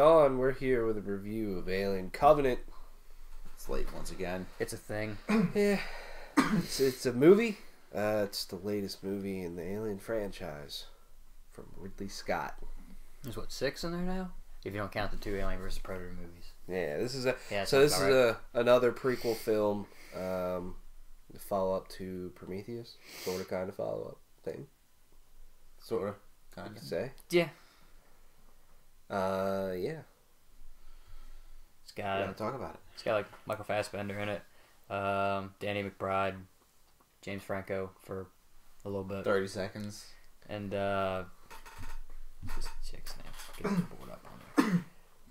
Sean, we're here with a review of Alien Covenant. It's late once again. It's a thing. Yeah, it's a movie. It's the latest movie in the Alien franchise from Ridley Scott. There's what, 6 in there now? If you don't count the 2 Alien vs Predator movies. Yeah, this is another prequel film. The follow up to Prometheus, sort of, kind of follow up thing. Sort of, kind You of. could say. Yeah. Yeah. It's got Gotta talk about it. It's got like Michael Fassbender in it, Danny McBride, James Franco for a little bit, 30 seconds. and this chick's name. Get the board up on there.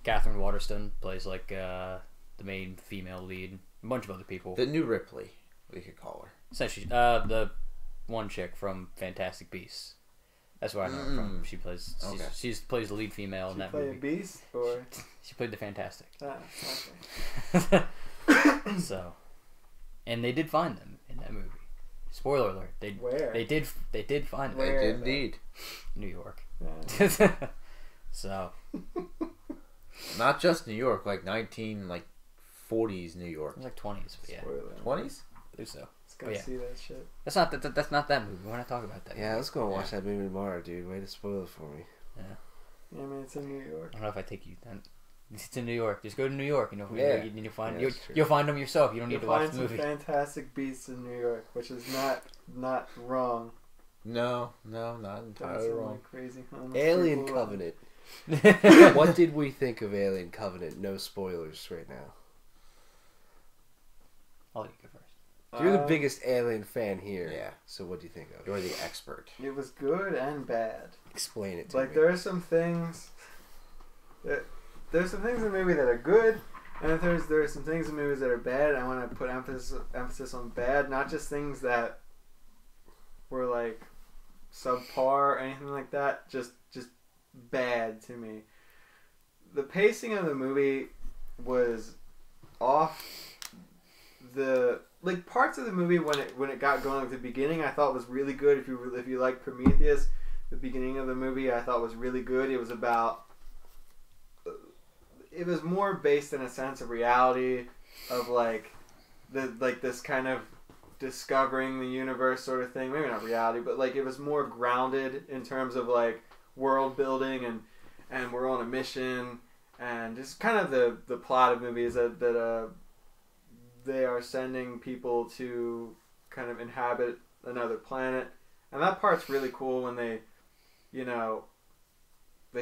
Catherine Waterston plays like the main female lead. A bunch of other people. The new Ripley, we could call her. Essentially, the one chick from Fantastic Beasts. That's where I know her from. She plays. She plays the lead female in that movie. Beast or She played the Fantastic. okay. So, and they did find them in that movie. Spoiler alert. Where? They did find them. They Where? did indeed. New York. Yeah. So, Not just New York, like 40s New York. it was like 20s, but yeah, Spoiler. 20s? I believe so. Let's go Yeah. see that shit. That's not that movie. We're not talking about that. Yeah, let's go and watch that movie tomorrow, dude. Way to spoil it for me. Yeah. Yeah, man, it's in New York. I don't know if I take you then. It's in New York. Just go to New York and you'll find Yeah, that's true. you'll find them yourself. You don't need You'll to watch find the some movie. Fantastic Beasts in New York, which is not wrong. No, not That's entirely some, wrong. like, crazy. Alien Covenant. What did we think of Alien Covenant? No spoilers right now. I'll let you go first. You're the biggest Alien fan here. Yeah. So what do you think of it? You're the expert. It was good and bad. Explain it to Like me. there are some things there's some things in the movie that are good, and there are some things in movies that are bad. I want to put emphasis on bad, not just things that were like subpar or anything like that. Just bad to me. The pacing of the movie was off. The parts of the movie when it got going at the beginning, I thought was really good. If you like Prometheus, the beginning of the movie I thought was really good. It was more based in a sense of reality, of this kind of discovering the universe sort of thing. Maybe not reality, but it was more grounded in terms of world building and we're on a mission, and just kind of the plot of movies that they are sending people to kind of inhabit another planet, and that part's really cool when they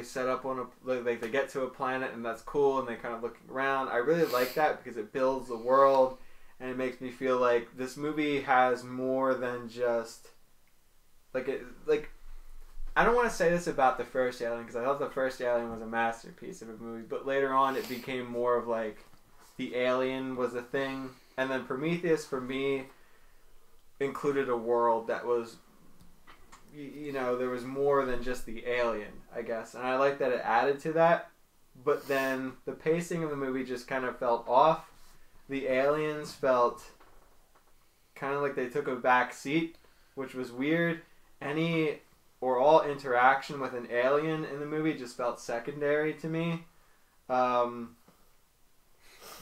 set up on they get to a planet, and that's cool, and they kind of looking around. I really like that because it builds the world, and it makes me feel like this movie has more than just I don't want to say this about the first Alien, because I thought the first Alien was a masterpiece of a movie, but later on it became more of the alien was a thing, and then Prometheus for me included a world that was, there was more than just the alien, I guess, and I like that it added to that. But then the pacing of the movie just kind of felt off. The aliens felt kind of like they took a back seat, which was weird. Any or all interaction with an alien in the movie just felt secondary to me.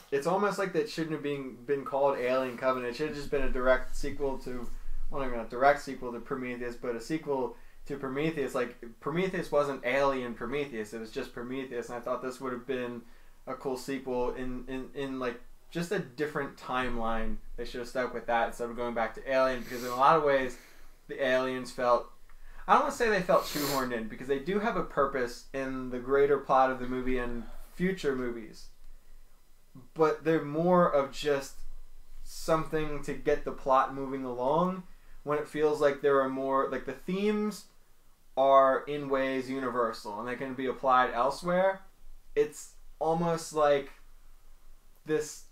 It's almost like that shouldn't have been called Alien Covenant. It should have just been a direct sequel to, well, not even a direct sequel to Prometheus, but a sequel to Prometheus. Prometheus wasn't Alien Prometheus, it was just Prometheus, and I thought this would have been a cool sequel in just a different timeline. They should have stuck with that instead of going back to Alien, because in a lot of ways the aliens felt, I don't want to say they felt shoehorned in, because they do have a purpose in the greater plot of the movie and future movies, but they're more of just something to get the plot moving along, when it feels like there are more, the themes are in ways universal and they can be applied elsewhere. It's almost like this,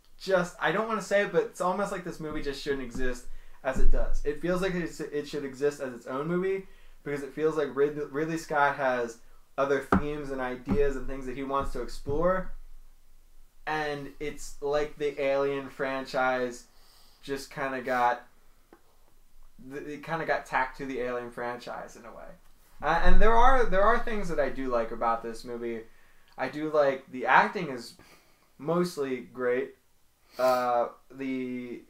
I don't want to say it, but it's almost like this movie just shouldn't exist as it does. It feels like it should exist as its own movie, because it feels like Ridley Scott has other themes and ideas and things that he wants to explore, and it's like the Alien franchise just kind of got tacked to the Alien franchise in a way. And there are things that I do like about this movie. I do like the acting is mostly great. The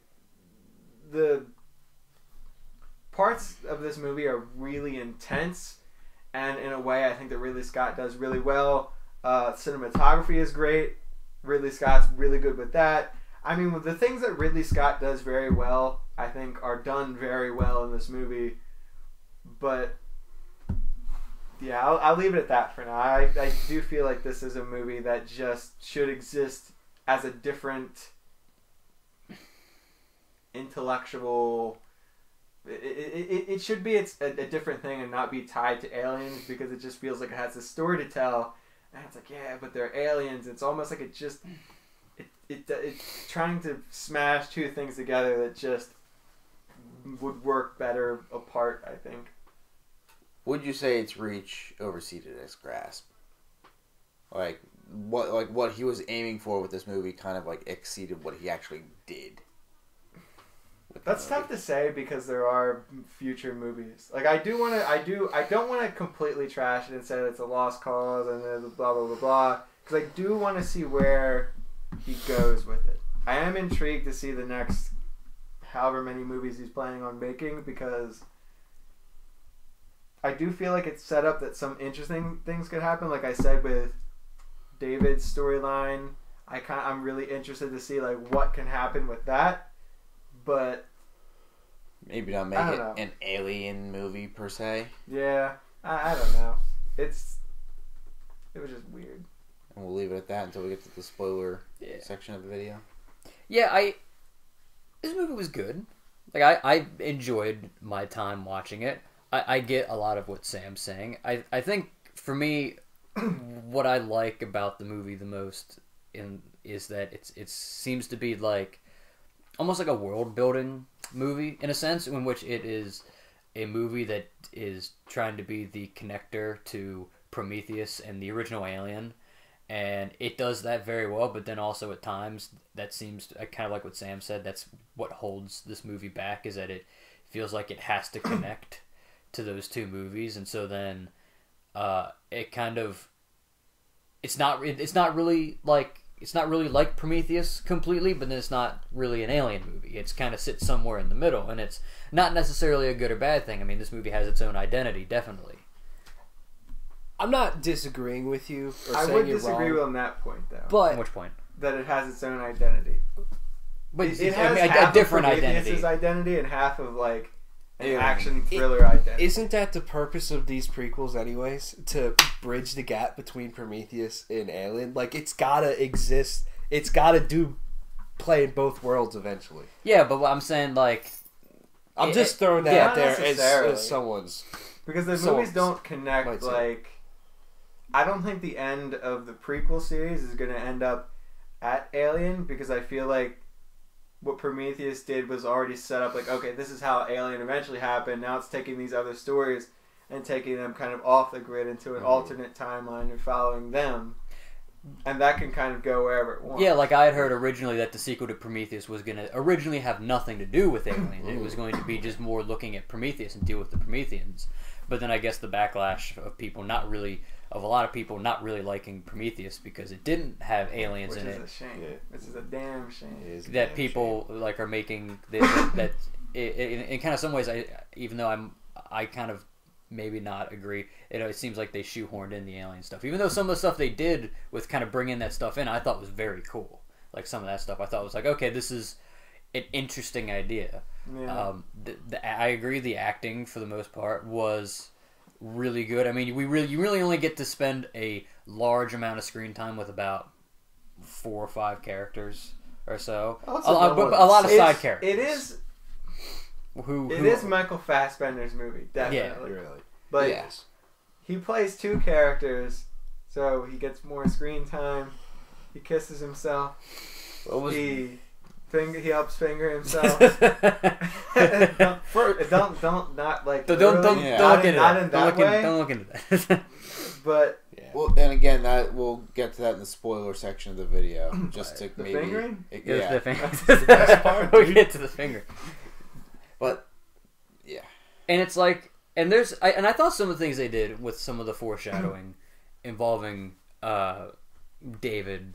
parts of this movie are really intense, and in a way I think that Ridley Scott does really well. Cinematography is great. Ridley Scott's really good with that. I mean, the things that Ridley Scott does very well, I think, are done very well in this movie. But yeah, I'll leave it at that for now. I do feel like this is a movie that just should exist as a different intellectual. It should be a different thing and not be tied to aliens, because it just feels like it has a story to tell. And it's like, yeah, but they're aliens. It's almost like it's trying to smash two things together that just would work better apart, I think. Would you say its reach overseeded its grasp? Like what he was aiming for with this movie kind of like exceeded what he actually did. That's tough to say, because there are future movies. Like I don't want to completely trash it and say that it's a lost cause and blah blah blah blah. Because I do want to see where he goes with it. I am intrigued to see the next however many movies he's planning on making, because I do feel like it's set up that some interesting things could happen. Like I said with David's storyline, I'm really interested to see like what can happen with that. But maybe not make it an alien movie per se. Yeah, I don't know. It was just weird. And we'll leave it at that until we get to the spoiler section of the video. Yeah, this movie was good. Like I enjoyed my time watching it. I get a lot of what Sam's saying. I think for me, what I like about the movie the most is that it seems to be like almost like a world building movie in a sense, in which it is a movie that is trying to be the connector to Prometheus and the original Alien, and it does that very well. But then also at times that seems kind of like what Sam said. That's what holds this movie back, is that it feels like it has to connect to those two movies, and so then it kind of it's not really like Prometheus completely, but then it's not really an alien movie. It's kind of sits somewhere in the middle, and it's not necessarily a good or bad thing. I mean, this movie has its own identity, definitely. I'm not disagreeing with you. Or I saying would you're disagree wrong, on that point, though. but At which point? That it has its own identity. But it has a different Prometheus's identity. identity and half of like an Yeah. action thriller identity. Isn't that the purpose of these prequels anyways? To bridge the gap between Prometheus and Alien? Like, it's gotta exist. It's gotta play in both worlds eventually. Yeah, but what I'm saying, like, I'm just throwing that yeah, out there not necessarily. as someone's... Because the So- movies don't connect, might say. like... I don't think the end of the prequel series is going to end up at Alien, because I feel like what Prometheus did was already set up, like, okay, this is how Alien eventually happened. Now it's taking these other stories and taking them kind of off the grid into an alternate timeline and following them. And that can kind of go wherever it wants. yeah, like I had heard originally that the sequel to Prometheus was going to originally have nothing to do with Alien. It was going to be just more looking at Prometheus and deal with the Prometheans. But then I guess the backlash of a lot of people not really liking Prometheus because it didn't have aliens in it. Which is a shame. Which is a damn shame. That people like are making that in kind of some ways, even though I kind of maybe not agree, it seems like they shoehorned in the alien stuff, even though some of the stuff they did with kind of bringing that stuff in I thought was very cool. Like some of that stuff I thought was like, okay, this is an interesting idea. Yeah. I agree, the acting for the most part was really good. I mean, you really only get to spend a large amount of screen time with about 4 or 5 characters or so. Oh, a lot of side characters. It is. Who It is Michael Fassbender's movie, definitely. Yeah, really. But Yes. he plays 2 characters, so he gets more screen time. He kisses himself. He helps finger himself. don't not like. Don't really, look into not that. in that way. Don't look into that. But Yeah. Well, and again, that we'll get to that in the spoiler section of the video, just to The maybe. fingering? Yeah, the finger. That's the best part, We dude. get to the finger. But yeah, And it's like, and I thought some of the things they did with some of the foreshadowing involving David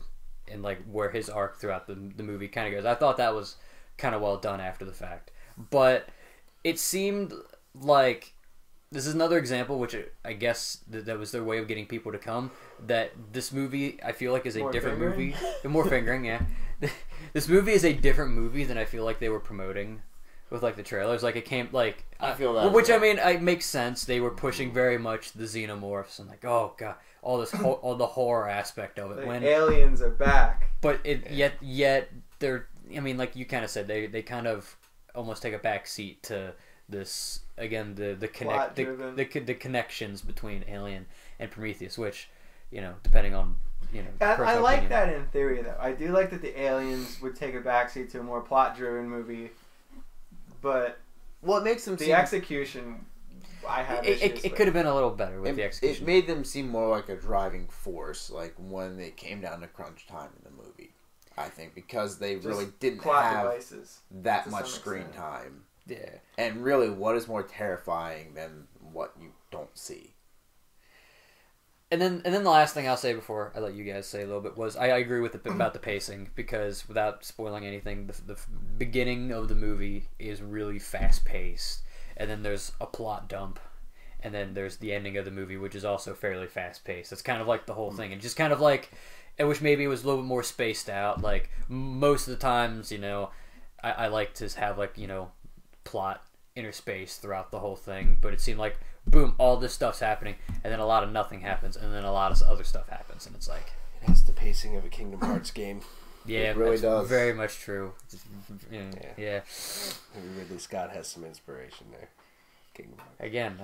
and like where his arc throughout the movie kind of goes. I thought that was kind of well done after the fact, but it seemed like this is another example, which I guess that was their way of getting people to come. That this movie, I feel like, is a More different fingering? movie. More fingering, yeah. This movie is a different movie than I feel like they were promoting with like the trailers. Like it came like I feel that, which yeah. I mean, it makes sense. They were pushing very much the xenomorphs and like, oh god, all this all the horror aspect of it. The When aliens are back. but it yet they're, I mean, like you kind of said, they kind of almost take a back seat to this again, the connections between Alien and Prometheus, which, you know, depending on, you know, I personal like opinion. that in theory, though. I do like that the aliens would take a backseat to a more plot-driven movie, but Well, it makes them the seem. execution, I have issues It with. could have been a little better with the It execution. made them seem more like a driving force, like when they came down to crunch time in the movie. I think because they Just really didn't plot have devices. that to much some screen extent. time. Yeah. And really, what is more terrifying than what you don't see? And then the last thing I'll say before I let you guys say a little bit was I agree with about the pacing, because without spoiling anything, the beginning of the movie is really fast paced, and then there's a plot dump, and then there's the ending of the movie, which is also fairly fast paced. It's kind of like the whole thing, and just kind of like I wish maybe it was a little bit more spaced out. Like most of the times, you know, I like to have like, you know, plot interspaced throughout the whole thing, but it seemed like boom, all this stuff's happening, and then a lot of nothing happens, and then a lot of other stuff happens, and it's like, It has the pacing of a Kingdom Hearts game. yeah, It really that's does. very much true. Yeah. Maybe Ridley Scott has some inspiration there. Kingdom Hearts. Again,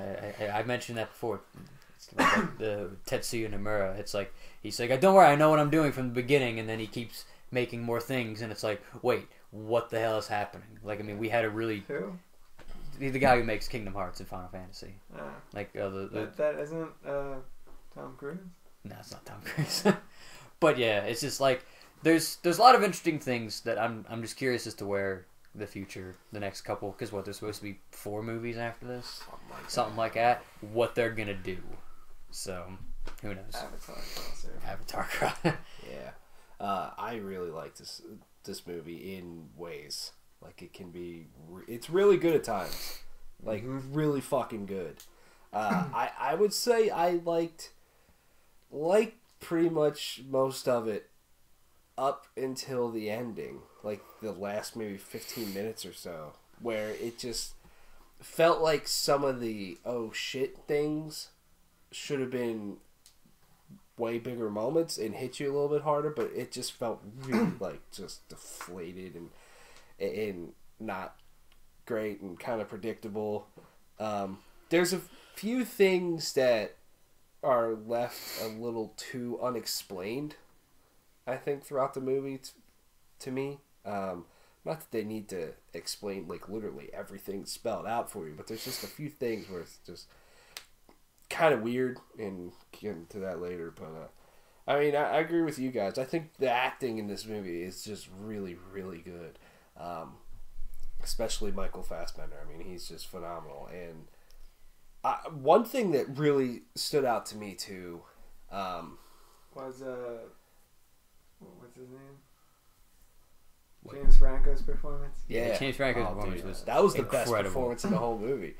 I mentioned that before. It's like the Tetsuya Nomura. It's like he's like, don't worry, I know what I'm doing from the beginning, and then he keeps making more things, and it's like, wait, what the hell is happening? Like, I mean, we had a really Who? the guy who makes Kingdom Hearts and Final Fantasy, Uh, like that isn't Tom Cruise? no, it's not Tom Cruise. But yeah, it's just like there's a lot of interesting things that I'm just curious as to where the future, the next couple, because what, there's supposed to be 4 movies after this, something like that. What they're gonna do, so who knows? Avatar. Also. Avatar. Cry. Yeah. I really like this movie in ways. Like, it can be... it's really good at times. Like, really fucking good. I would say I liked pretty much most of it up until the ending. Like, the last maybe 15 minutes or so. Where it just felt like some of the oh shit things should have been way bigger moments and hit you a little bit harder, but it just felt really like just deflated and not great and kind of predictable. There's a few things that are left a little too unexplained, I think, throughout the movie to me. Not that they need to explain like literally everything spelled out for you, but there's just a few things where it's just kind of weird, and get into that later. But I mean, I agree with you guys. I think the acting in this movie is just really, really good. Especially Michael Fassbender. I mean, he's just phenomenal. And one thing that really stood out to me too Was what's his name? James Franco's performance. yeah, James Franco's Oh, performance dude, was that was the best incredible. performance in the whole movie.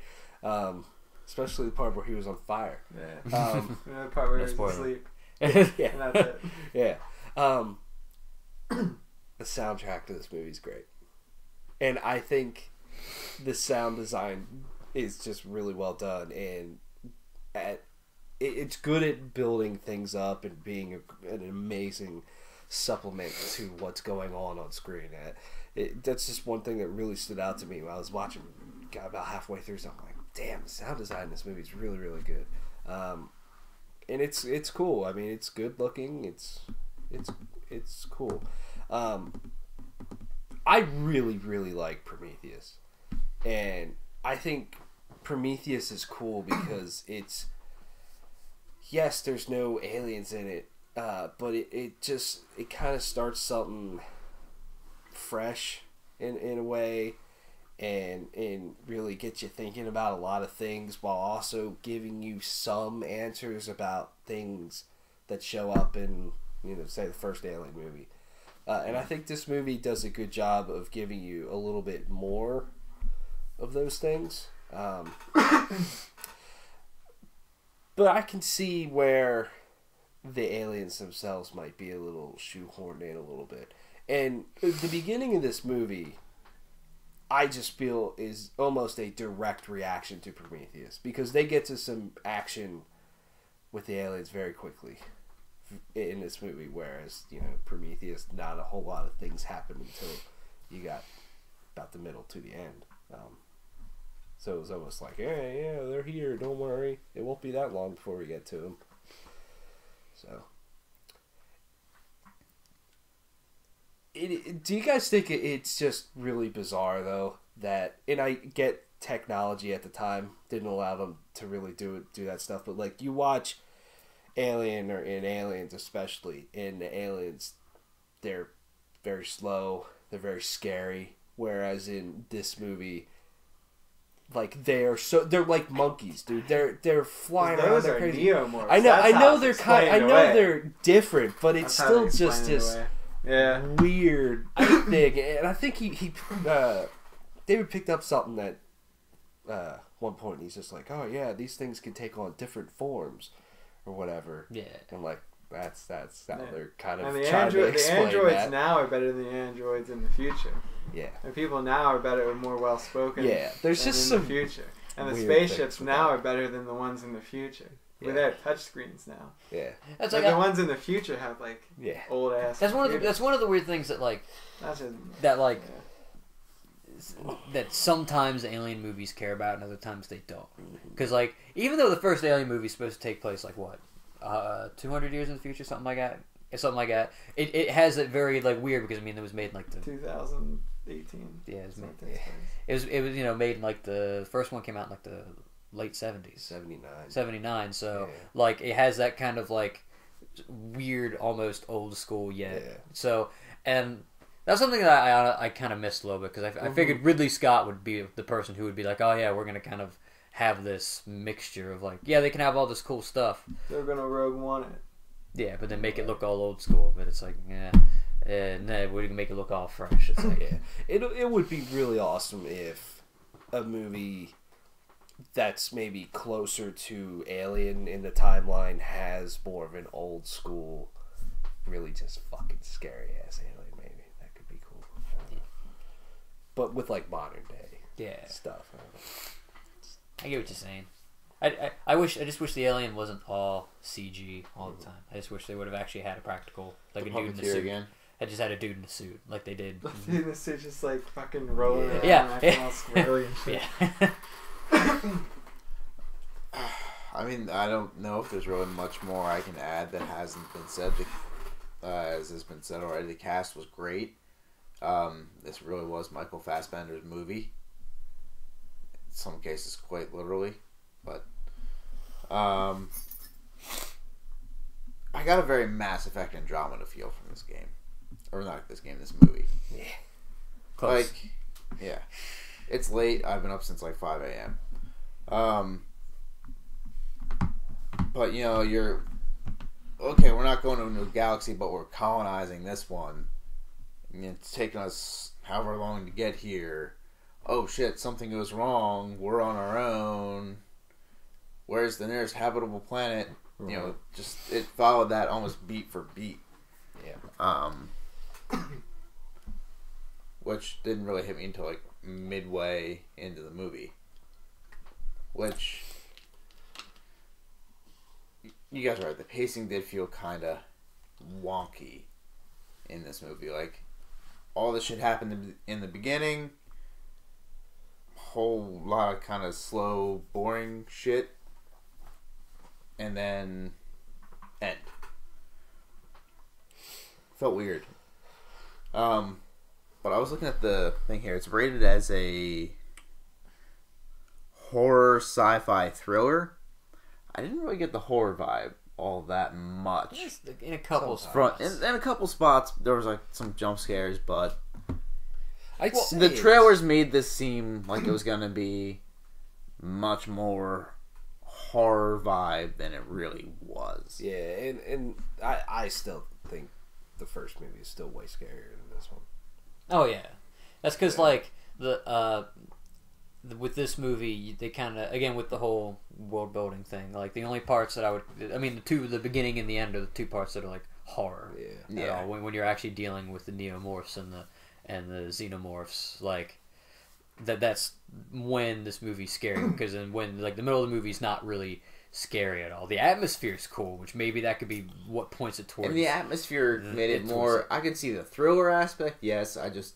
Especially the part where he was on fire. Yeah. You know, the part where No he's spoiler. asleep, Yeah, and that's it. yeah. The soundtrack to this movie is great, and I think the sound design is just really well done, and it's good at building things up and being an amazing supplement to what's going on screen. That's just one thing that really stood out to me when I was watching. Got about halfway through, so I'm like, damn, the sound design in this movie is really, really good. And it's cool. I mean, it's good looking. It's cool. I really, really like Prometheus, and I think Prometheus is cool because it's, yes, there's no aliens in it, but it kind of starts something fresh in a way, and really gets you thinking about a lot of things while also giving you some answers about things that show up in, say the first Alien movie. And I think this movie does a good job of giving you a little bit more of those things. But I can see where the aliens themselves might be a little shoehorned in a little bit. And the beginning of this movie, I just feel is almost a direct reaction to Prometheus, because they get to some action with the aliens very quickly in this movie, whereas Prometheus, not a whole lot of things happen until you got about the middle to the end. So it was almost like, yeah, they're here, don't worry, it won't be that long before we get to them. So do you guys think it's just really bizarre though that, and I get technology at the time didn't allow them to really do that stuff, but like you watch Alien, or in Aliens especially, in the aliens, they're very slow, they're very scary, whereas in this movie, like they're like monkeys, dude. They're flying around. They're crazy. Neomorphs. I know they're different, but it's still just this weird thing. And I think he David picked up something that one point he's just like, oh yeah, these things can take on different forms or whatever. Yeah, and like that's how they're kind of and trying to explain the androids that. now are better than the androids in the future. Yeah, and people now are better and more well spoken. Yeah, there's just in some the future, and the spaceships now are better than the ones in the future. Yeah. Without touchscreens now. Yeah, that's like the ones in the future have like old ass. That's one of the weird things that like that sometimes alien movies care about and other times they don't. Because like even though the first Alien movie is supposed to take place like what 200 years in the future, something like that. It has that very like weird, because I mean it was made in like the 2018. Yeah, it was made in like the first one came out in like the late 70s. 79. So like it has that kind of like weird, almost old school yet. Yeah. So, and that's something that I kind of missed a little bit, because I figured Ridley Scott would be the person who would be like, oh yeah, we're gonna kind of have this mixture of like, yeah, they can have all this cool stuff. They're gonna Rogue One it. Yeah, but then make it look all old school. But it's like, no, we're gonna make it look all fresh. It's like, it would be really awesome if a movie that's maybe closer to Alien in the timeline has more of an old school, really just fucking scary ass alien. Maybe that could be cool. But with like modern day stuff. I get what you're saying. I just wish the alien wasn't all CG all the time. I just wish they would have actually had a practical, like a dude in a suit. Again. I just had a dude in a suit, like they did. The dude in the suit just like fucking rolling around, acting all squirrely and shit. I mean, I don't know if there's really much more I can add that hasn't been said. As has been said already, the cast was great. This really was Michael Fassbender's movie. In some cases, quite literally. But I got a very Mass Effect Andromeda feel from this game. Or not this game, this movie. Yeah. Close. Like, yeah. It's late. I've been up since like 5 a.m. But, you're... Okay, we're not going to a new galaxy, but we're colonizing this one. And it's taken us however long to get here. Oh shit, something goes wrong. We're on our own. Where's the nearest habitable planet? Just it followed that almost beat for beat. Yeah. Which didn't really hit me until like midway into the movie. Which you guys are right. The pacing did feel kind of wonky in this movie. Like all this shit happened in the beginning. Whole lot of kind of slow, boring shit. And then end. Felt weird. But I was looking at the thing here. It's rated as a horror sci-fi thriller. I didn't really get the horror vibe all that much. In a couple spots. In a couple spots, there was like some jump scares, but the trailers made this seem like it was going to be much more horror vibe than it really was. Yeah, and I still think the first movie is still way scarier than this one. Oh yeah, that's because like with this movie, they kind of, again, with the whole world building thing, like the only parts that the beginning and the end are the two parts that are like horror. Yeah. At all. When you're actually dealing with the neomorphs and the xenomorphs, like that's when this movie's scary, because then when like the middle of the movie's not really scary at all. The atmosphere's cool, which maybe that could be what points it towards. And the atmosphere made it more. I could see the thriller aspect. Yes, I don't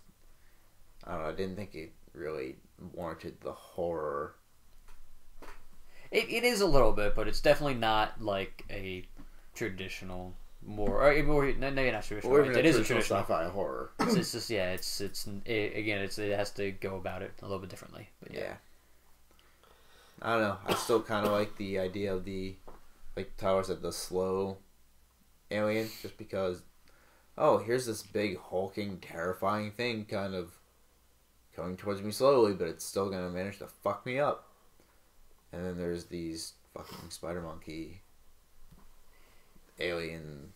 know. I didn't think it really warranted the horror. It is a little bit, but it's definitely not like a traditional maybe not traditional. Or even it a is a traditional traditional sci-fi horror. It's just it has to go about it a little bit differently. But Yeah. I don't know. I still kind of like the idea of like Tyler said, the slow alien, just because, here's this big, hulking, terrifying thing kind of coming towards me slowly, but it's still going to manage to fuck me up. And then there's these fucking spider monkey alien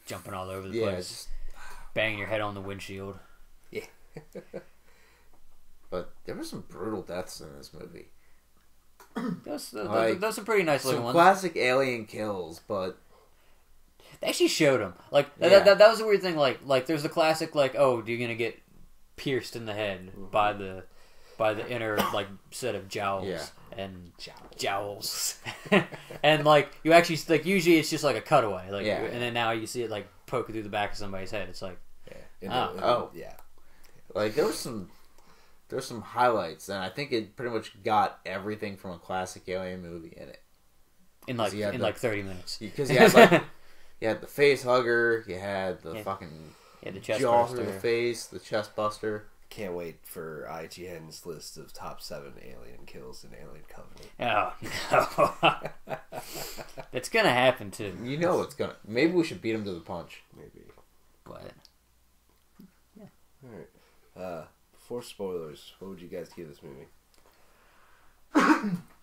jumping all over the place, banging your head on the windshield. Yeah. But there were some brutal deaths in this movie. Those are some pretty nice looking Some ones. classic alien kills, but They actually showed them. Like Yeah. that was a weird thing. Like there's the classic like, oh, you're gonna get pierced in the head by the inner like set of jowls and jowls, and like you actually like usually it's just like a cutaway, like and then now you see it like poking through the back of somebody's head. It's like Yeah. like there's some highlights, and I think it pretty much got everything from a classic alien movie in it. in like 30 minutes. Because you had like you had the face hugger, you had the fucking the chest jaw buster. through the face, the chest buster. Can't wait for IGN's list of top 7 alien kills in Alien Covenant. Oh no, it's gonna happen too. You know it's gonna. Maybe we should beat him to the punch. Maybe. But Alright. Before spoilers, what would you guys give this movie?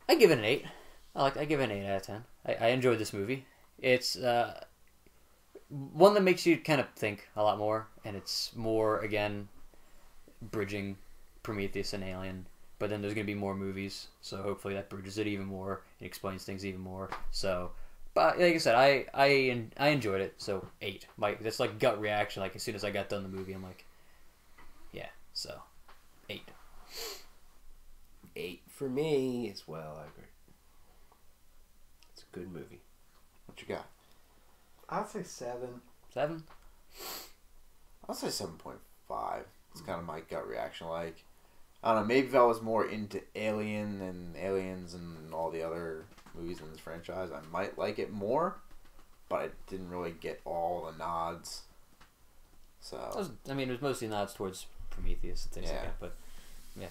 I give it an 8. I give it an 8 out of 10. I enjoyed this movie. It's one that makes you kind of think a lot more, and it's more, again, bridging Prometheus and Alien. But then there's going to be more movies, so hopefully that bridges it even more. It explains things even more. So, but like I said, I enjoyed it. So 8. That's like gut reaction. Like as soon as I got done the movie, I'm like, yeah. So 8. 8 for me as well. I agree. It's a good movie. What you got? I'd say 7. 7. I'll say 7.5. It's kind of my gut reaction. Like, I don't know. Maybe if I was more into Alien and Aliens and all the other movies in this franchise, I might like it more. But I didn't really get all the nods. So It was mostly nods towards Prometheus and things like that. But yeah.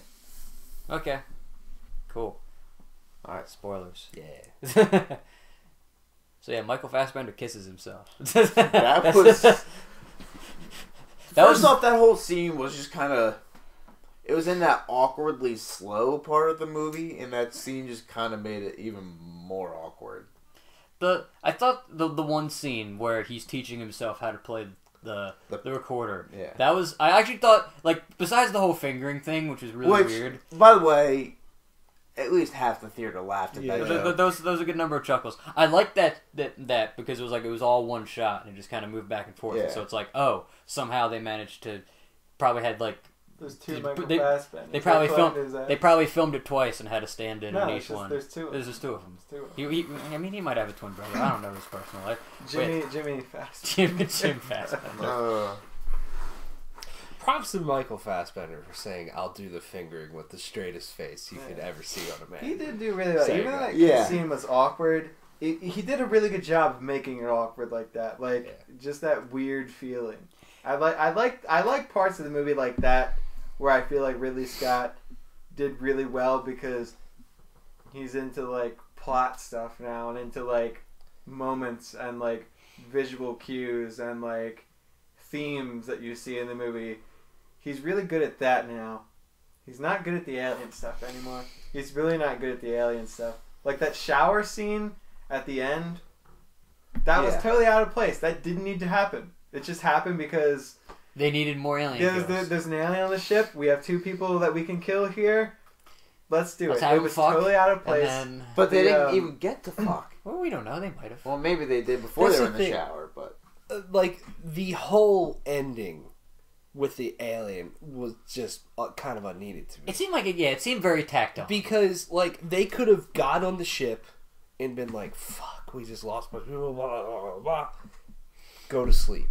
Okay. Cool. all right. Spoilers. Yeah. So yeah, Michael Fassbender kisses himself. That was. That First was off, that whole scene was just kind of. It was in that awkwardly slow part of the movie, and that scene just kind of made it even more awkward. I thought the one scene where he's teaching himself how to play the recorder. Yeah. That was, I actually thought, like, besides the whole fingering thing, which was really weird. By the way, at least half the theater laughed at that. Those a good number of chuckles. I liked that because it was all one shot and it just kind of moved back and forth. Yeah. And so it's like, oh, somehow they managed to probably had like There's 2 Michael they- Fassbenders. they probably That's filmed what it is, they probably filmed it twice and had a stand in No, on it's each just- one. there's 2 of them. There's just 2 of them. There's 2 of them. He might have a twin brother. I don't know his personal life. Jimmy Fassbender. Jim Fassbender. Props to Michael Fassbender for saying, "I'll do the fingering with the straightest face you could ever see on a man." He did do really well. Same Even though guy. that scene was awkward, he did a really good job of making it awkward like that. Like just that weird feeling. I like parts of the movie like that where I feel like Ridley Scott did really well because he's into like plot stuff now and into like moments and like visual cues and like themes that you see in the movie. He's really good at that now. He's not good at the alien stuff anymore. He's really not good at the alien stuff. Like that shower scene at the end, that was Yeah. totally out of place. That didn't need to happen. It just happened because They needed more alien kills. there's an alien on the ship. We have 2 people that we can kill here. Let's do Let's it. have It them was fuck, totally out of and place. then, But they The, didn't even get to fuck. well, we don't know. They might have. Well, maybe they did before That's they were the in the thing. shower, but Like the whole ending with the alien was just kind of unneeded to me. It seemed like it seemed very tacked on. Because like they could have got on the ship and been like, "Fuck, we just lost my blah, blah, blah, blah." Go to sleep,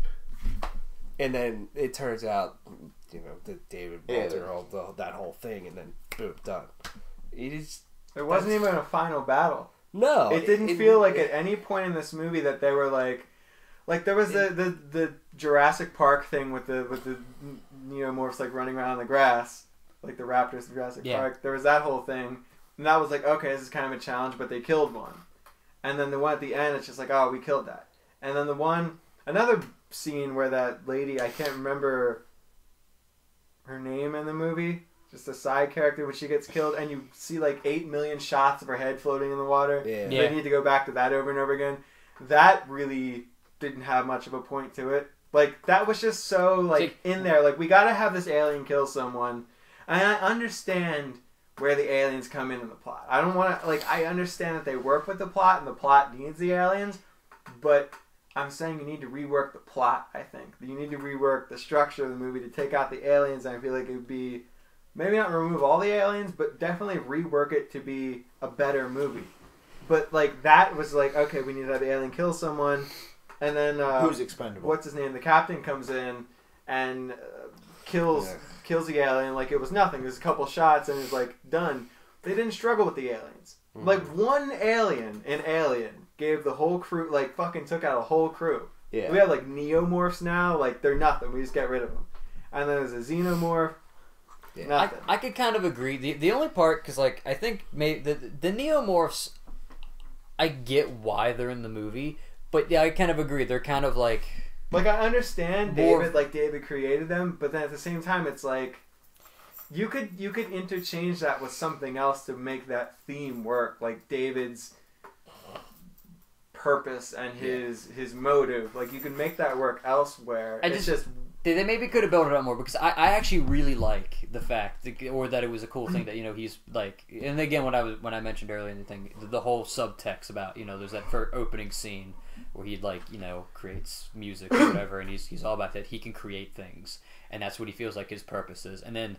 and then it turns out, that David Walter that whole thing, and then boom, done. It is. There wasn't even a final battle. No, It didn't feel like at any point in this movie that they were like there was the Jurassic Park thing with the neomorphs like running around in the grass, like the raptors in Jurassic Park. There was that whole thing, and that was like, okay, this is kind of a challenge, but they killed one. And then the one at the end, it's just like, oh, we killed that. And then another scene where that lady, I can't remember her name in the movie, just a side character when she gets killed, and you see like 8 million shots of her head floating in the water. Yeah. Yeah. They need to go back to that over and over again. That really didn't have much of a point to it. Like, that was just so, like, in there. Like, we gotta have this alien kill someone. And I understand where the aliens come in the plot. I don't want to, like, I understand that they work with the plot and the plot needs the aliens, but I'm saying you need to rework the plot, I think. You need to rework the structure of the movie to take out the aliens, and I feel like it would be, maybe not remove all the aliens, but definitely rework it to be a better movie. But, like, that was like, okay, we need to have the alien kill someone, and then, who's expendable? what's his name? The captain comes in and kills the alien like it was nothing. There's a couple shots and it's like done. They didn't struggle with the aliens. Like one alien in Alien gave the whole crew, like fucking took out a whole crew. Yeah. We have like neomorphs now, like they're nothing. We just get rid of them. And then there's a xenomorph. Yeah. Nothing. I could kind of agree. The only part, because like I think maybe the neomorphs, I get why they're in the movie, but yeah, I kind of agree. They're kind of like Like I understand More- David created them, but then at the same time it's like you could interchange that with something else to make that theme work, like David's purpose and his motive. Like you can make that work elsewhere. It's just they maybe could have built it up more, because I actually really like the fact or that it was a cool thing that he's like, and again when I mentioned earlier in the thing, the whole subtext about there's that first opening scene where he creates music or whatever, and he's all about that he can create things, and that's what he feels like his purpose is, and then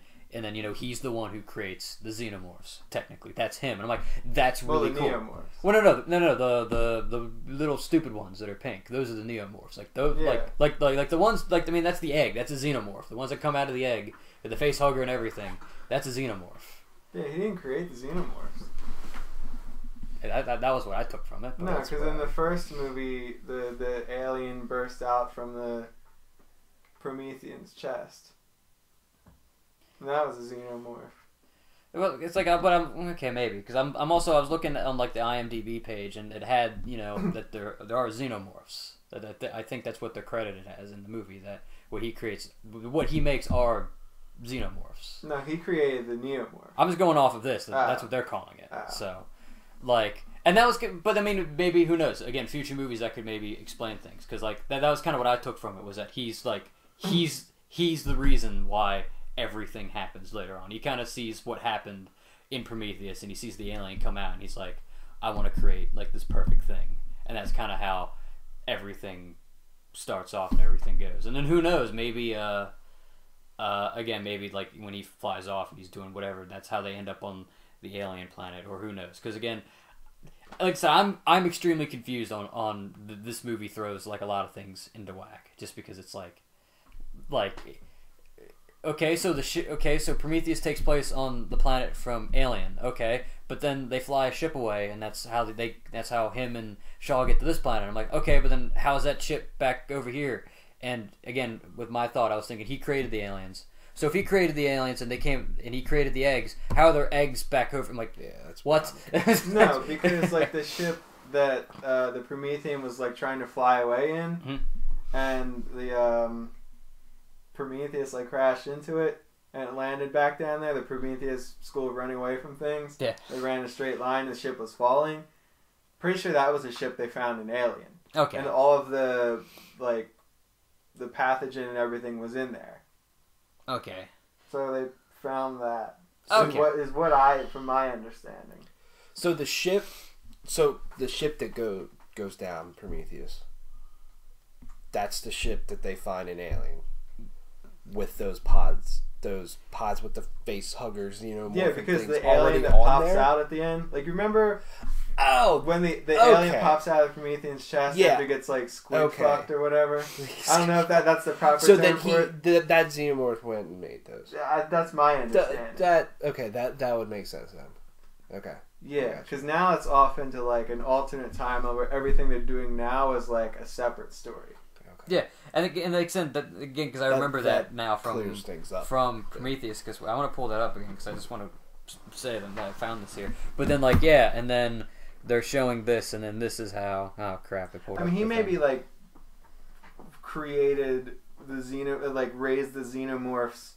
he's the one who creates the xenomorphs. Technically, that's him, and I'm like, that's really the cool. neomorphs. Well, no, the little stupid ones that are pink. Those are the neomorphs. Like those, Yeah. like the ones, like I mean, that's the egg. That's a xenomorph. The ones that come out of the egg with the face hugger and everything. That's a xenomorph. Yeah, he didn't create the xenomorphs. And that was what I took from it. but No, that's because what in I- the first movie, the alien burst out from the Promethean's chest. And that was a xenomorph. Well, it's like, but I'm okay, maybe, because I'm also I was looking on like the IMDb page, and it had that there are xenomorphs. I think that's what they're credited as in the movie. That what he makes are xenomorphs. No, he created the neomorph. I'm just going off of this. That's what they're calling it. So, like, and that was, but I mean, maybe who knows? Again, future movies that could maybe explain things, because like that was kind of what I took from it, was that he's the reason why everything happens later on. He kind of sees what happened in Prometheus, and he sees the alien come out, and he's like, I want to create like this perfect thing, and that's kind of how everything starts off and everything goes. And then who knows? Maybe again, maybe like when he flies off and he's doing whatever, that's how they end up on the alien planet, or who knows? Because again, like I said, I'm extremely confused on this movie throws like a lot of things into whack, just because it's like okay, so so Prometheus takes place on the planet from Alien, okay, but then they fly a ship away, and that's how him and Shaw get to this planet. I'm like, okay, but then how's that ship back over here? And again, with my thought, I was thinking he created the aliens. So if he created the aliens and they came and he created the eggs, how are their eggs back over? I'm like, Yeah, that's what? No, because like the ship that the Promethean was like trying to fly away in, Mhm. and the Prometheus like crashed into it. and it landed back down there. The Prometheus school running away from things. Yeah. They ran in a straight line. The ship was falling. Pretty sure that was a ship they found in Alien. Okay. And all of the pathogen and everything was in there. Okay. So they found that. Okay. What I, from my understanding. So the ship that goes down, Prometheus. That's the ship that they find in Alien, with those pods with the face huggers, you know. Yeah, because things the alien already that on pops there? out at the end. Like, you remember Oh, when the okay. alien pops out of Prometheus' chest Yeah. after it gets like squid Okay. fucked or whatever? I don't know if that's the proper so term then for it. that xenomorph went and made those. That's my understanding. That would make sense then. Okay. Yeah, because now it's off into like an alternate timeline where everything they're doing now is like a separate story. Okay. Yeah, and it makes sense that again because I remember that now clears things up. from Prometheus because I want to pull that up again because I just want to say that I found this here. But then and then they're showing this, and then this is how. Oh crap! I pulled. I mean, he maybe like created the raised the xenomorphs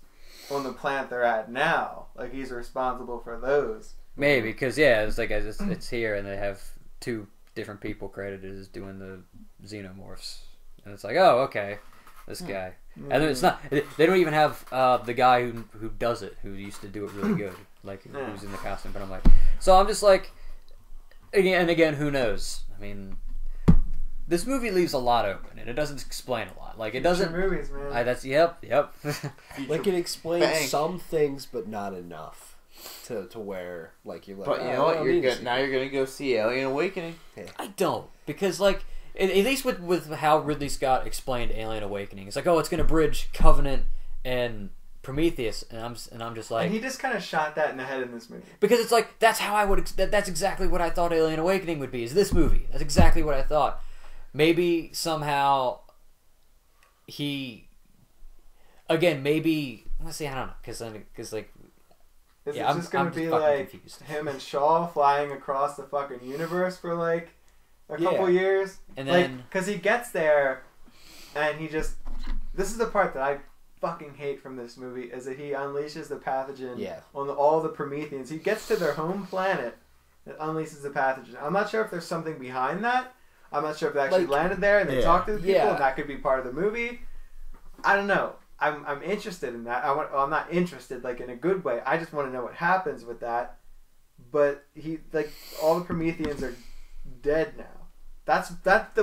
on the planet they're at now. Like, he's responsible for those. Maybe because it's like it's here, and they have two different people credited as doing the xenomorphs, and it's like, oh, okay, this guy. And then it's not. They don't even have the guy who does it, who used to do it really good, like who's in the costume. But I'm like, so I'm just like, again, who knows? I mean, this movie leaves a lot open, and it doesn't explain a lot. Like, it doesn't. Movies, man. That's yep. Like, it explains Bang. some things, but not enough to where like you're like. But you oh, know what? I don't need to Now you're gonna go see Alien Awakening. I don't, because like at least with how Ridley Scott explained Alien Awakening, it's like, oh, it's gonna bridge Covenant and Prometheus, and I'm just like, And he just kind of shot that in the head in this movie. because it's like that's how I would that's exactly what I thought Alien Awakening would be. Is this movie? That's exactly what I thought. Maybe somehow he maybe let's see, I don't know, because like. Is Yeah, it just going I'm to be fucking like confused. him and Shaw flying across the fucking universe for like a couple Yeah. years? And then because he gets there and he just. This is the part that I fucking hate from this movie, is that he unleashes the pathogen on all the Prometheans. He gets to their home planet and unleashes the pathogen. I'm not sure if there's something behind that. I'm not sure if they actually Like, landed there and they talked to the people yeah. and that could be part of the movie. I don't know. I'm interested in that. I'm not interested like in a good way. I just want to know what happens with that. But all the Prometheans are dead now. That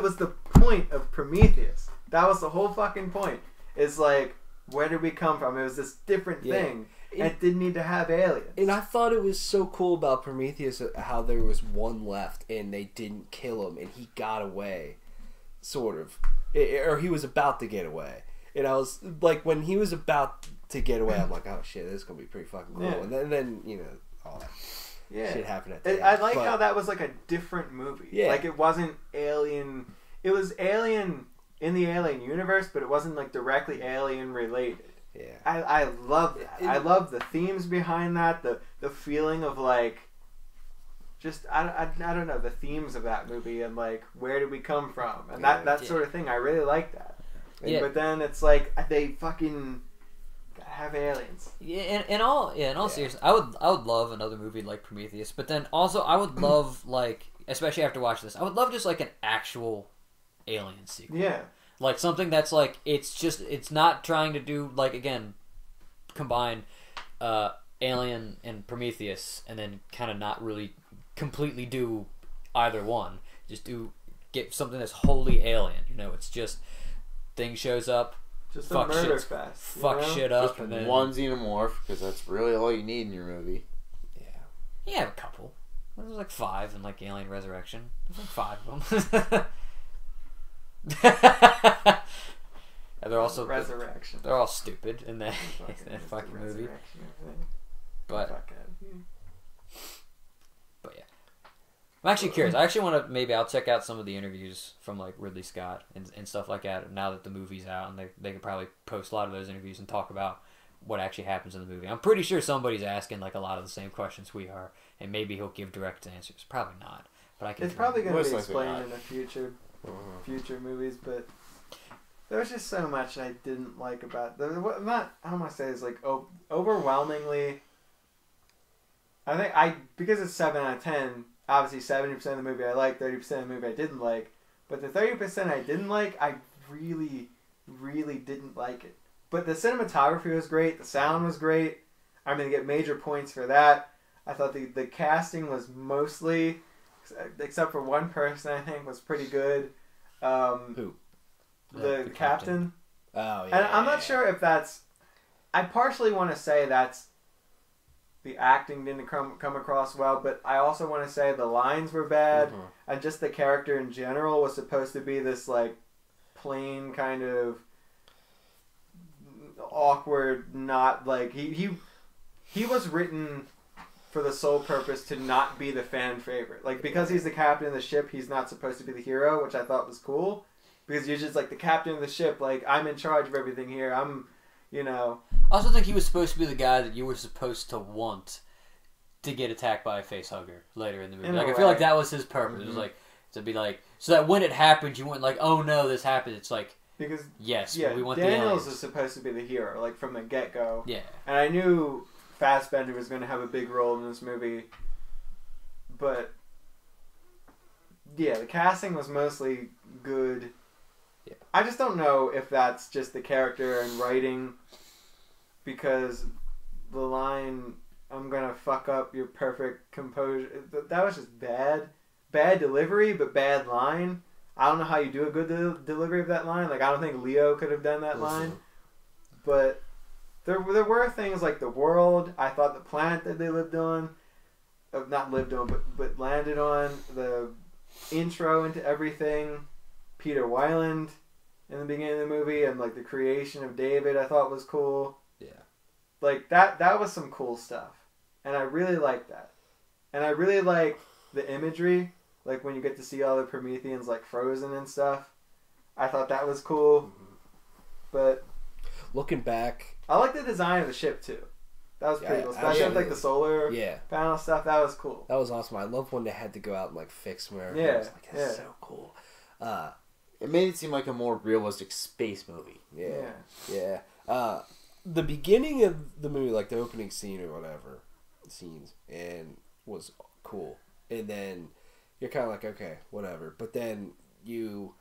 was the point of Prometheus. That was the whole fucking point. It's like, where did we come from? It was this different thing. And it didn't need to have aliens. And I thought it was so cool about Prometheus how there was one left and they didn't kill him and he got away, sort of, or he was about to get away. And I was like, when he was about to get away, I'm like, oh shit, this is gonna be pretty fucking cool. Yeah. And then you know all that shit happened at the end. I like how that was like a different movie. Yeah. Like, it wasn't Alien. It was Alien in the Alien universe, but it wasn't like directly Alien related. Yeah. I love that. I love the themes behind that. The feeling of like, just I don't know, the themes of that movie and like, where did we come from, and that sort of thing. I really like that. Yeah. But then it's like they fucking gotta have aliens. Yeah, in all seriousness, I would love another movie like Prometheus, but then also I would love, like, especially after watching this, I would love just like an actual Alien sequel. Yeah. Like something that's like it's not trying to do, like, again, combine Alien and Prometheus and then kind of not really completely do either one. Just get something that's wholly alien. You know, it's just thing shows up, Just a fuck murder shit, fest. fuck you know? shit up, Just and then one xenomorph, because that's really all you need in your movie. Yeah. you have a couple. There's like 5 in like Alien Resurrection. There's like 5 of them. And they're also Resurrection. they're all stupid in that fucking movie. Resurrection, I think. But Fuck it. yeah, I'm actually curious. I actually want to I'll check out some of the interviews from like Ridley Scott and stuff like that. Now that the movie's out, and they could probably post a lot of those interviews and talk about what actually happens in the movie. I'm pretty sure somebody's asking like a lot of the same questions we are, and maybe he'll give direct answers. Probably not, but I can. It's probably going to Most be likely explained not. in the future movies, but there was just so much I didn't like about not I don't want to say it's like overwhelmingly. I think because it's 7 out of 10. Obviously, 70% of the movie I liked, 30% of the movie I didn't like. But the 30% I didn't like, I really, really didn't like it. But the cinematography was great. The sound was great. I'm going to get major points for that. I thought the casting was mostly, except for one person I think, was pretty good. Who? The captain. Oh, yeah. And I'm not sure if that's... I partially want to say that's... The acting didn't come across well, but I also want to say the lines were bad, and just the character in general was supposed to be this, like, plain kind of awkward, not, like... He was written for the sole purpose to not be the fan favorite. Like, because he's the captain of the ship, he's not supposed to be the hero, which I thought was cool. Because you're just, like, the captain of the ship, like, I'm in charge of everything here, I'm... You know, I also think he was supposed to be the guy that you were supposed to want to get attacked by a facehugger later in the movie. Like, I feel like that was his purpose. It was like to be like, so that when it happened, you weren't like, oh no, this happened. It's like, because yes, yeah, we want Daniels the is supposed to be the hero, like from the get go. Yeah, and I knew Fassbender was going to have a big role in this movie, but yeah, the casting was mostly good. Yeah. I just don't know if that's just the character and writing, because the line, I'm going to fuck up your perfect composure, that was just bad. Bad delivery, but bad line. I don't know how you do a good delivery of that line. Like, I don't think Leo could have done that line. But there were things like the world, I thought the planet that they lived on, not lived on, but landed on, the intro into everything, Peter Weiland in the beginning of the movie, and like the creation of David I thought was cool. Yeah. Like that was some cool stuff. And I really liked that. And I really liked the imagery, like when you get to see all the Prometheans like frozen and stuff. I thought that was cool. Mm-hmm. But looking back, I like the design of the ship too. That was pretty cool. Especially with like the solar panel stuff. That was cool. That was awesome. I love when they had to go out and like fix America. Yeah, I was like, that's so cool. It made it seem like a more realistic space movie. Yeah. The beginning of the movie, like the opening scene or whatever, scenes, and was cool. And then you're kind of like, okay, whatever. But then you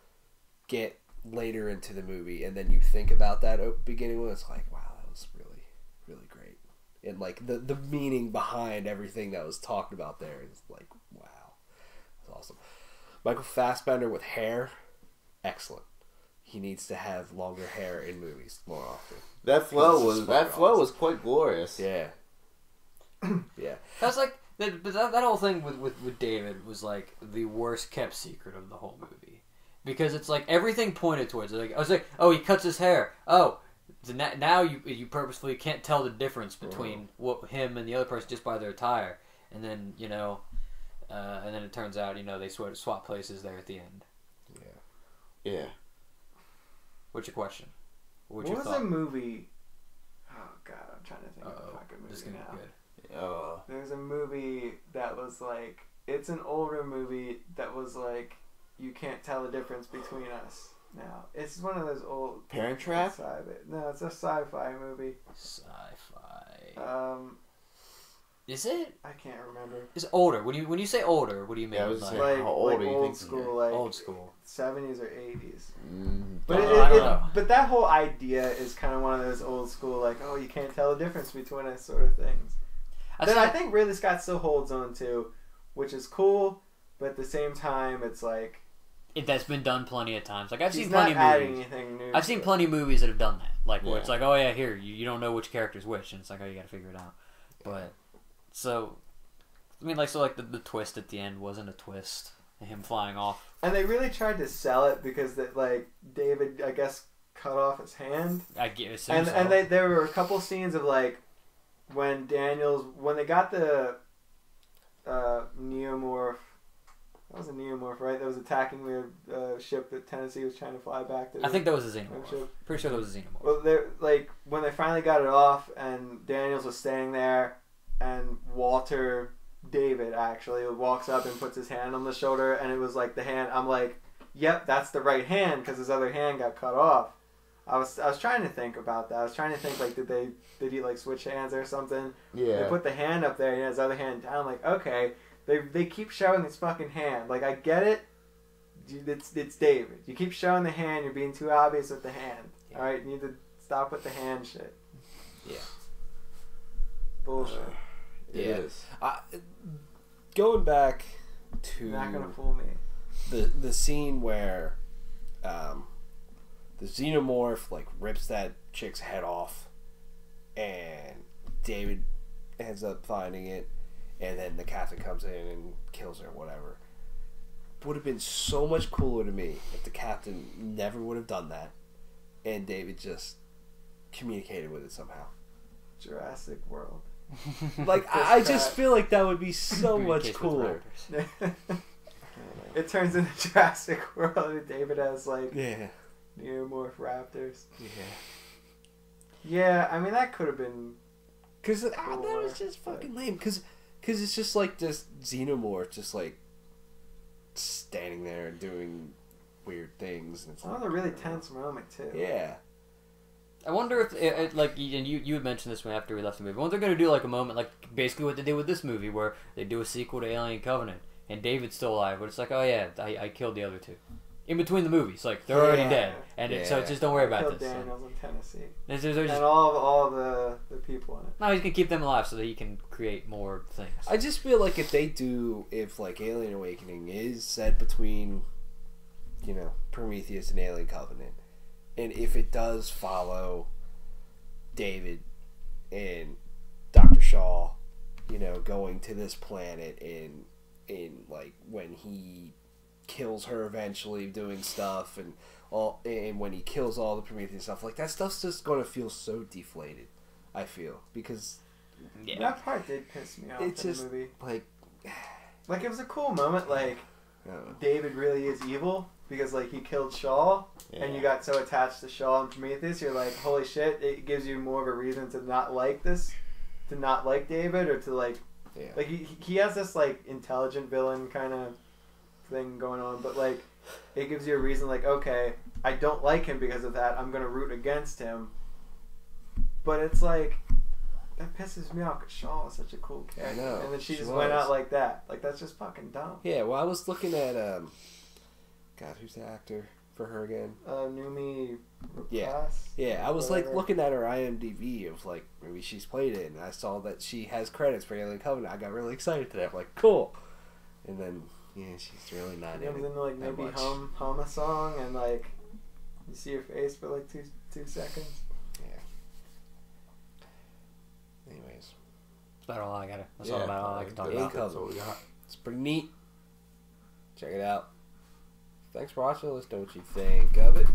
get later into the movie, and then you think about that beginning one. It's like, wow, that was really, really great. And like the meaning behind everything that was talked about there is like, wow, that's awesome. Michael Fassbender with hair, excellent. He needs to have longer hair in movies more often. That flow was quite glorious. Yeah. Yeah. That's like that whole thing with David was like the worst kept secret of the whole movie, because it's like everything pointed towards it. Like I was like, oh, he cuts his hair. Oh, so now you purposefully can't tell the difference between him and the other person just by their attire, and then and then it turns out they swap places there at the end. Yeah. What's your question? What was a movie? Oh God, I'm trying to think of a fucking This is movie gonna now. be good. There's a movie that was like, it's an older movie that was like, you can't tell the difference between us now. It's one of those old... Parent Trap? No, it's a sci-fi movie. Sci-fi. Is it? I can't remember. It's older. When you say older, what do you mean? Yeah, I was like, saying, how old do you old think? school, like old school. 70s or 80s. But But but that whole idea is kind of one of those old school, like, oh, you can't tell the difference between us sort of things. I think Ridley Scott still holds on to, which is cool, but at the same time, it's like... That's been done plenty of times. Like, I've seen not plenty of adding movies. anything new. I've seen plenty of movies that have done that. Like, where it's like, oh yeah, here, you don't know which character's which, and it's like, oh, you gotta figure it out. But, so... I mean, like, so, like, the twist at the end wasn't a twist. Him flying off. And they really tried to sell it because, like, David, I guess, cut off his hand. I guess and there were a couple scenes of, like, when they got the Neomorph, that was a Neomorph, right? That was attacking the ship that Tennessee was trying to fly back to. I think that was a Xenomorph. Pretty sure that was a Xenomorph. Well, like, when they finally got it off and Daniels was staying there and David actually walks up and puts his hand on the shoulder, and it was like the hand. I'm like, yep, that's the right hand because his other hand got cut off. I was trying to think about that. I was trying to think like did he like switch hands or something? Yeah. They put the hand up there and his other hand down. Like, okay, they keep showing his fucking hand. Like, I get it. It's David. You keep showing the hand. You're being too obvious with the hand. Yeah. All right, you need to stop with the hand shit. Yeah. Bullshit. It Yeah. is. Going back to You're not gonna fool me. the scene where the xenomorph like rips that chick's head off, and David ends up finding it, and then the captain comes in and kills her. Whatever. Would have been so much cooler to me if the captain never would have done that, and David just communicated with it somehow. Jurassic World. Like I just feel like that would be so much Communicates with cooler. raptors. It turns into Jurassic World and David has like Yeah. neomorph raptors. Yeah. Yeah, I mean that could have been. Because that was Cooler, just fucking lame. Because it's just like this xenomorph just like standing there and doing weird things. And it's Another really tense moment too. Yeah. I wonder if, like, and you had mentioned this one after we left the movie. I wonder if they're going to do, like, a moment, like, basically what they did with this movie, where they do a sequel to Alien Covenant, and David's still alive, but it's like, oh, yeah, I killed the other two. In between the movies. Like, they're already Yeah. dead. And so Yeah. just don't worry about Killed this. Daniels in Tennessee. They're just, And all the people in it. no, he's going to keep them alive so that he can create more things. I just feel like if like Alien Awakening is set between, you know, Prometheus and Alien Covenant, and if it does follow David and Dr. Shaw, you know, going to this planet in like when he kills her eventually doing stuff and when he kills all the Prometheus stuff, like that stuff's just gonna feel so deflated, I feel, because Yeah. That part did piss me off it's in just the movie. like Like it was a cool moment. Like I don't know. David really is evil because like he killed Shaw, Yeah. and you got so attached to Shaw and Prometheus. You're like, holy shit! It gives you more of a reason to not like this, to not like David, or to like Yeah. he has this like intelligent villain kind of thing going on, but like it gives you a reason. Like, okay, I don't like him because of that. I'm gonna root against him. But it's like that pisses me off because Shaw was such a cool character, know, and then she she just went was. out like that. Like that's just fucking dumb. Yeah, well, I was looking at God, who's the actor for her again? Numi Yeah. Rapace, Yeah, I was like whatever. looking at her IMDb of like maybe she's played it, and I saw that she has credits for Alien Covenant. I got really excited to that. I'm like, cool. And then yeah, she's really not She in comes it into like that maybe much. hum a song, and like you see her face for like two seconds. Yeah. Anyways, That's about all I got. That's all about all I can talk Alien about. That's all we got. it's pretty neat. Check it out. Thanks for watching. Let us know what you think of it.